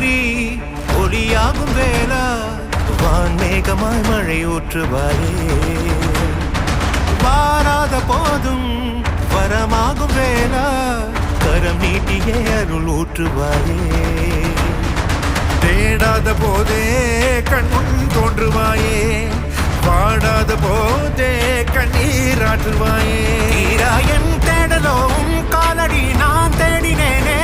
மீறி ஒளியாகும் வேளா வான்மேகமாய் மழை ஊற்றுவாயே வாராத போதும் வரமாகும் வேளா கரம் நீட்டியே அருள் ஊற்றுவாயே தேடாத போதே கண்முன் தோன்றுவாயே பாடாத போதே கண்ணீராற்றுவாயே தீராயன் தேடலோம் காலடி நான் தேடினேனே